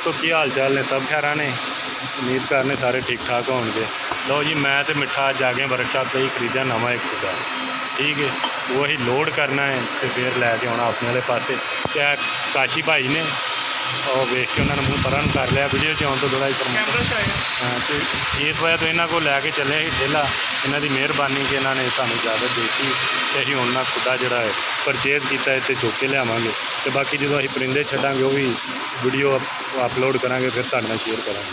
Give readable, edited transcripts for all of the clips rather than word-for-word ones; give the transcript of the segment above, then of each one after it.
दोस्तों की हाल चाल ने सब खैर ने उम्मीद करने सारे ठीक ठाक होंगे। लो जी मैं तो मिठा अज आ गया वर्कशॉप से ही खरीदा नवा एक खुदा, ठीक है वही लोड करना है तो फिर लैके आना अपने वाले पासे। क्या काशी भाई ने और वेख के उन्होंने मुँह परा कर लिया वीडियो च आने तो थोड़ा हाँ तो इस वजह तो इन्हों को लैके चले ही ठेला। इन्हों की मेहरबानी कि इन्होंने सानू इजाजत देती तो अं उन्ना खुदा जोड़ा है परचेज किया इतने चुक के लियावे। तो बाकी जो अं परिंदे छड्डांगे वो भी वीडियो अपलोड करांगे फिर तुहाडे नाल शेयर करांगे।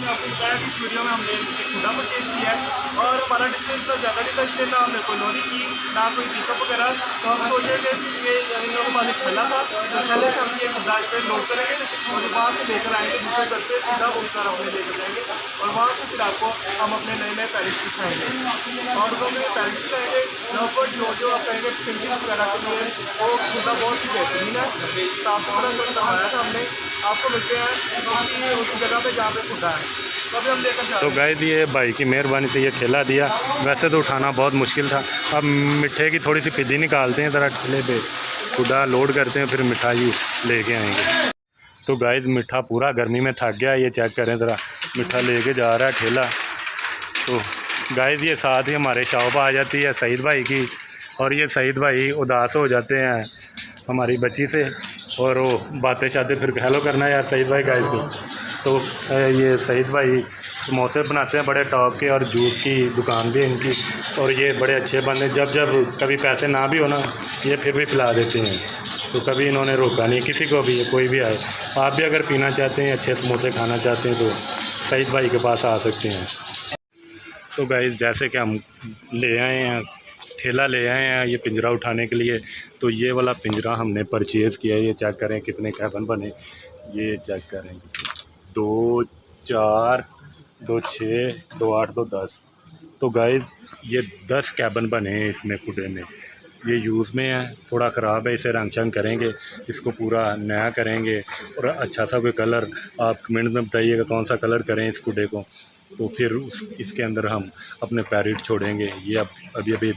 आपको बताया कि इस वीडियो में हमने एक खुदा परचेज किया है और हमारा डिस्टेंस तो ज़्यादा नहीं था, इसलिए ना हमने कोई लोडिंग की ना कोई पिकअप वगैरह। तो हम सोचे थे कि ये इन लोगों के पास एक थैला था तो थैले से हम ये खुदा इस पर लोड करेंगे और वहाँ से लेकर आएंगे दूसरे घर से सीधा उस घर अपने लेकर जाएंगे और वहाँ से फिर आपको हम अपने नए नए पैरिस दिखाएँगे। और वो हमें पैरिस दिखाएँगे यहाँ पर जो आप कहेंगे फिल्म वगैरह के लिए वो खुदा बहुत ही बेहतरीन है, साफ सुथरा जो बनाया था हमने। आपको मिलते हैं उस जगह पे जहाँ पे खुदा है। तो गाइस ये भाई की मेहरबानी से ये ठेला दिया, वैसे तो उठाना बहुत मुश्किल था। अब मिठे की थोड़ी सी पिद्दी निकालते हैं ज़रा ठेले पे, खुदा लोड करते हैं फिर मिठाई लेके आएंगे। तो गाइस मिठा पूरा गर्मी में थक गया, ये चेक करें ज़रा मिठा लेके जा रहा है ठेला। तो गाइस ये साथ ही हमारे शॉप आ जाती है सईद भाई की, और ये सईद भाई उदास हो जाते हैं हमारी बच्ची से और वो बातें शातें फिर हेलो करना यार सईद भाई गाइस को। तो ये सईद भाई समोसे बनाते हैं बड़े टॉप के और जूस की दुकान भी है इनकी, और ये बड़े अच्छे बंदे। जब जब कभी पैसे ना भी हो ना ये फिर भी पिला देते हैं, तो कभी इन्होंने रोका नहीं किसी को भी, कोई भी आए। आप भी अगर पीना चाहते हैं अच्छे समोसे खाना चाहते हैं तो सईद भाई के पास आ सकते हैं। तो गाइस जैसे कि हम ले आए हैं ठेला ले आए हैं ये पिंजरा उठाने के लिए, तो ये वाला पिंजरा हमने परचेज़ किया है। ये चेक करें कितने कैबिन बने, ये चेक करें 2 4 2 6 2 8 2 10। तो गाइस ये 10 कैबिन बने हैं इसमें खुदे में। ये यूज़ में है, थोड़ा ख़राब है, इसे रंग शंग करेंगे, इसको पूरा नया करेंगे और अच्छा सा कोई कलर आप कमेंट में बताइएगा कौन सा कलर करें इस खुडे को। तो फिर इसके अंदर हम अपने पैरेट छोड़ेंगे। ये अभी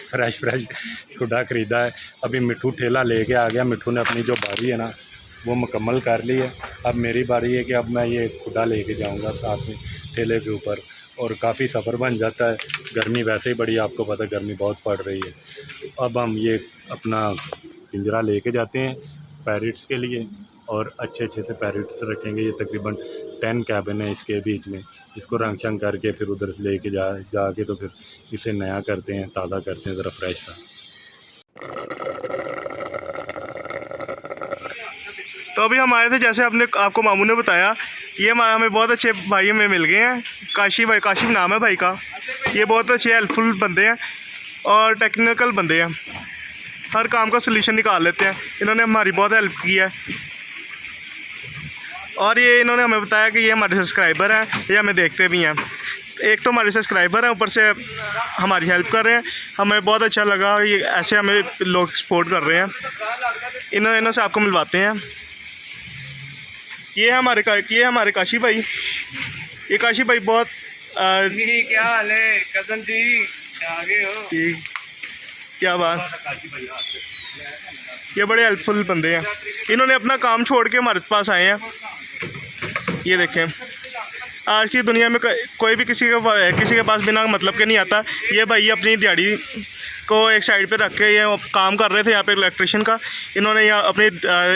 फ्रेश खुदा ख़रीदा है। अभी मिठू ठेला लेके आ गया, मिठू ने अपनी जो बारी है ना वो मुकम्मल कर ली है। अब मेरी बारी है कि अब मैं ये खुदा लेके जाऊंगा साथ में ठेले के ऊपर, और काफ़ी सफ़र बन जाता है। गर्मी वैसे ही बड़ी, आपको पता है गर्मी बहुत पड़ रही है। तो अब हम ये अपना पिंजरा लेके जाते हैं पैरेट्स के लिए, और अच्छे से पैरेट्स रखेंगे। ये तकरीबन 10 कैबिन है इसके बीच में। इसको रंग शंग करके फिर उधर लेके जाके तो फिर इसे नया करते हैं, ताज़ा करते हैं ज़रा फ्रेश सा। तो अभी हम आए थे जैसे आपको मामू ने बताया, ये हमें बहुत अच्छे भाई हमें मिल गए हैं। काशी भाई, काशी नाम है भाई का। ये बहुत अच्छे हेल्पफुल बंदे हैं और टेक्निकल बंदे हैं, हर काम का सलूशन निकाल लेते हैं। इन्होंने हमारी बहुत हेल्प की है और ये इन्होंने हमें बताया कि ये हमारे सब्सक्राइबर हैं, ये हमें देखते भी हैं। एक तो हमारे सब्सक्राइबर हैं, ऊपर से हमारी हेल्प कर रहे हैं। हमें बहुत अच्छा लगा, ये ऐसे हमें लोग सपोर्ट कर रहे हैं। इन्हों से आपको मिलवाते हैं। ये हमारे काशी भाई। ये काशी भाई बहुत क्या हाल है कजन जी, आगे हो? क्या बात, ये बड़े हेल्पफुल बंदे हैं। इन्होंने अपना काम छोड़ के हमारे पास आए हैं। ये देखें, आज की दुनिया में कोई भी किसी के पास बिना मतलब के नहीं आता। ये भाई अपनी दिहाड़ी को एक साइड पे रख के ये काम कर रहे थे यहाँ पे इलेक्ट्रिशियन का। इन्होंने यहाँ अपने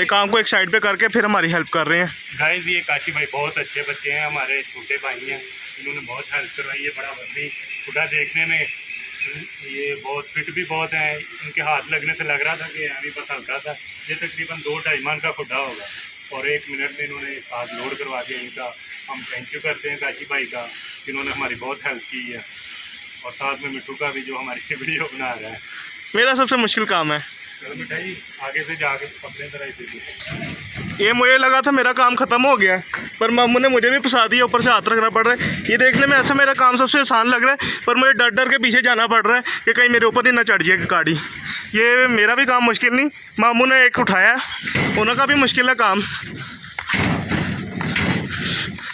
काम को एक साइड पे करके फिर हमारी हेल्प कर रहे हैं। गाइस ये काशी भाई बहुत अच्छे बच्चे हैं, हमारे छोटे भाई हैं, इन्होंने बहुत हेल्प करवाई है। बड़ा बंदी खुदा देखने में ये बहुत फिट भी बहुत हैं। इनके हाथ लगने से लग रहा था कि अभी बस हल्का था। ये तकरीबन 2-2.5 मन का खुदा होगा और 1 मिनट में इन्होंने साथ लोड करवा दिया। इनका हम थैंक यू करते हैं काशी भाई का, इन्होंने हमारी बहुत हेल्प की है। और साथ में मिठू का भी जो हमारी वीडियो बना रहा है। मेरा सबसे मुश्किल काम है। चलो मिठाई आगे से जाके अपने तरह ही। ये मुझे लगा था मेरा काम ख़त्म हो गया, पर मामू ने मुझे भी फंसा दिया, ऊपर से हाथ रखना पड़ रहा है। ये देखने में ऐसा मेरा काम सबसे आसान लग रहा है, पर मुझे डर डर के पीछे जाना पड़ रहा है कि कहीं मेरे ऊपर ही ना चढ़ जाए गाड़ी। ये मेरा भी काम मुश्किल नहीं, मामू ने एक उठाया, उनका भी मुश्किल है काम।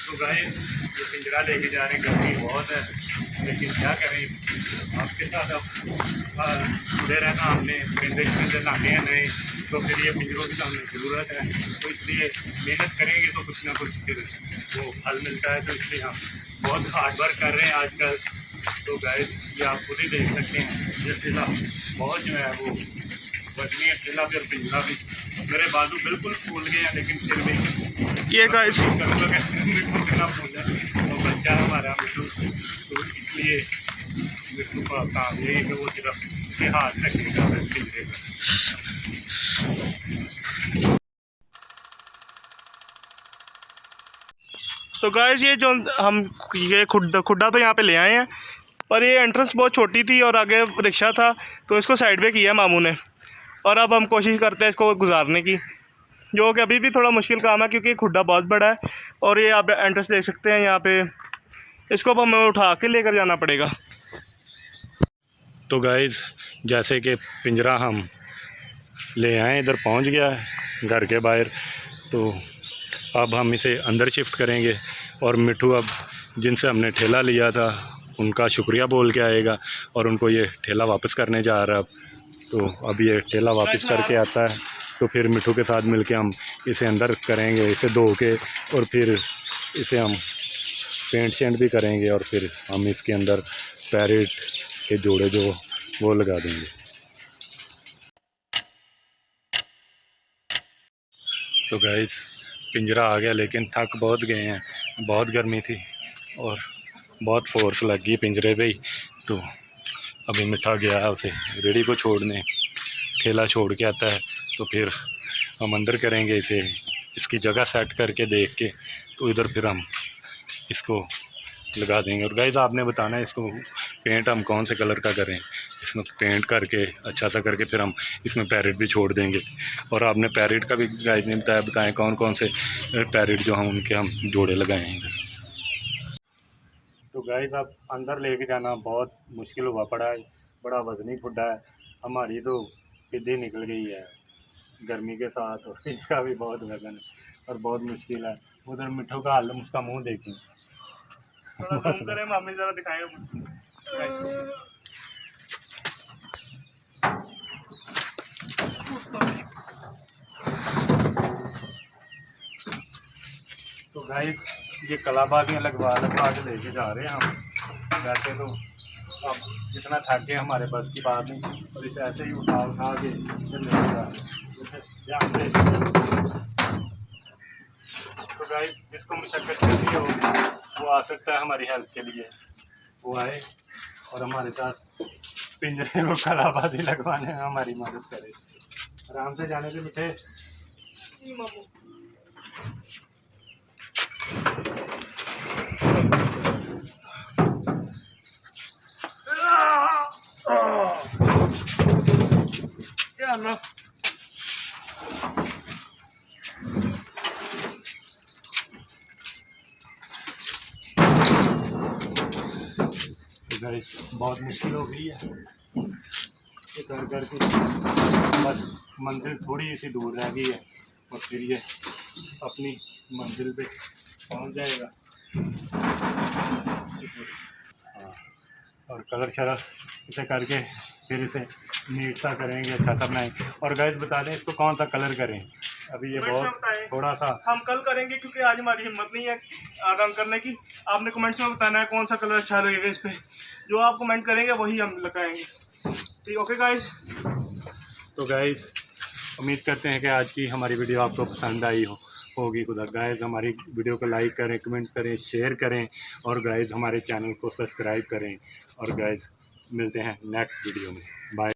तो गाइस ये पिंजरा लेके जा रहे हैं, गर्मी बहुत है लेकिन क्या करें, आपके साथ अब जुड़े रहना। हमने परिंदे लाने हैं नए, तो फिर ये पिंजरों की हमें ज़रूरत है, तो इसलिए मेहनत करेंगे तो कुछ ना कुछ फिर वो फल मिलता है। तो इसलिए हम बहुत हार्ड वर्क कर रहे हैं आजकल। तो गाइस ये आप खुद ही देख सकते हैं, ये ठेला बहुत जो है वो वजनी है, ठेला भी और पिंजरा भी। मेरे बाजू बिल्कुल फूल गए हैं, लेकिन फिर भी ये गाइस मिट्टू कितना फूल है, तो बच्चा है हमारा मिट्टू, तो इसलिए मिट्टू का काम यही है कि वो सिर्फ उसके हाथ रखेगा पिंजरे पर। तो गाइस ये जो हम ये खुड्डा तो यहाँ पे ले आए हैं, पर ये एंट्रेंस बहुत छोटी थी और आगे रिक्शा था, तो इसको साइड पे किया मामू ने। और अब हम कोशिश करते हैं इसको गुजारने की, जो कि अभी भी थोड़ा मुश्किल काम है क्योंकि खुड्डा बहुत बड़ा है। और ये आप एंट्रेंस देख सकते हैं यहाँ पे, इसको अब हमें उठा के लेकर जाना पड़ेगा। तो गाइस जैसे कि पिंजरा हम ले आए, इधर पहुंच गया है घर के बाहर, तो अब हम इसे अंदर शिफ्ट करेंगे। और मिट्टू अब जिनसे हमने ठेला लिया था उनका शुक्रिया बोल के आएगा और उनको ये ठेला वापस करने जा रहा है। तो अब ये ठेला वापस करके आता है तो फिर मिट्टू के साथ मिलके हम इसे अंदर करेंगे, इसे धो के, और फिर इसे हम पेंट शेंट भी करेंगे और फिर हम इसके अंदर पैरेट के जोड़े जो वो लगा देंगे। तो गाइस पिंजरा आ गया, लेकिन थक बहुत गए हैं, बहुत गर्मी थी और बहुत फोर्स लग गई पिंजरे पे ही। तो अभी मिठा गया है उसे रेडी को छोड़ने, ठेला छोड़ के आता है तो फिर हम अंदर करेंगे इसे, इसकी जगह सेट करके देख के, तो इधर फिर हम इसको लगा देंगे। और गाइस आपने बताना है इसको पेंट हम कौन से कलर का करें, इसमें पेंट करके अच्छा सा करके फिर हम इसमें पैरेट भी छोड़ देंगे। और आपने पैरेट का भी गाइस ने बताएं कौन कौन से पैरेट जो हम उनके हम जोड़े लगाए हैं इधर। तो गाइस अब अंदर लेके जाना बहुत मुश्किल हुआ पड़ा है, बड़ा वजनी खुड्डा है, हमारी तो पिद्दी निकल गई है गर्मी के साथ, और इसका भी बहुत वजन है और बहुत मुश्किल है। उधर मिट्टू का हाल, उसका मुँह देखें, करें मामी जरा दिखाएं। तो गाइस ये कलाबाजियाँ लगवा के लेके जा रहे हैं हम। वैसे तो अब जितना थक गए हमारे बस की बात नहीं, और इसे ऐसे ही उठा के फिर लेके जा रहे हैं। तो गाइस जिसको मुशक्कत करनी हो वो आ सकता है हमारी हेल्प के लिए, वो आए और हमारे साथ पिंजरे को कलाबाजी लगवाने में हमारी मदद करे। आराम से जाने के मिठे। गाइस बहुत मुश्किल हो गई है ये कर करके, बस मंजिल थोड़ी सी दूर रह गई है और फिर ये अपनी मंजिल पे पहुंच जाएगा। हाँ, और कलर शलर इसे करके फिर इसे नीट सा करेंगे, अच्छा सा बनाएंगे। और गाइस बता दें इसको कौन सा कलर करें, अभी ये बहुत थोड़ा सा हम कल करेंगे क्योंकि आज हमारी हिम्मत नहीं है रंग करने की। आपने कमेंट्स में बताना है कौन सा कलर अच्छा लगेगा इस पे, जो आप कमेंट करेंगे वही हम लगाएंगे। ठीक, ओके गाइस। तो गाइस उम्मीद करते हैं कि आज की हमारी वीडियो आपको पसंद आई होगी। खुदा गाइस हमारी वीडियो को लाइक करें, कमेंट करें, शेयर करें और गाइस हमारे चैनल को सब्सक्राइब करें। और गाइस मिलते हैं नेक्स्ट वीडियो में, बाय।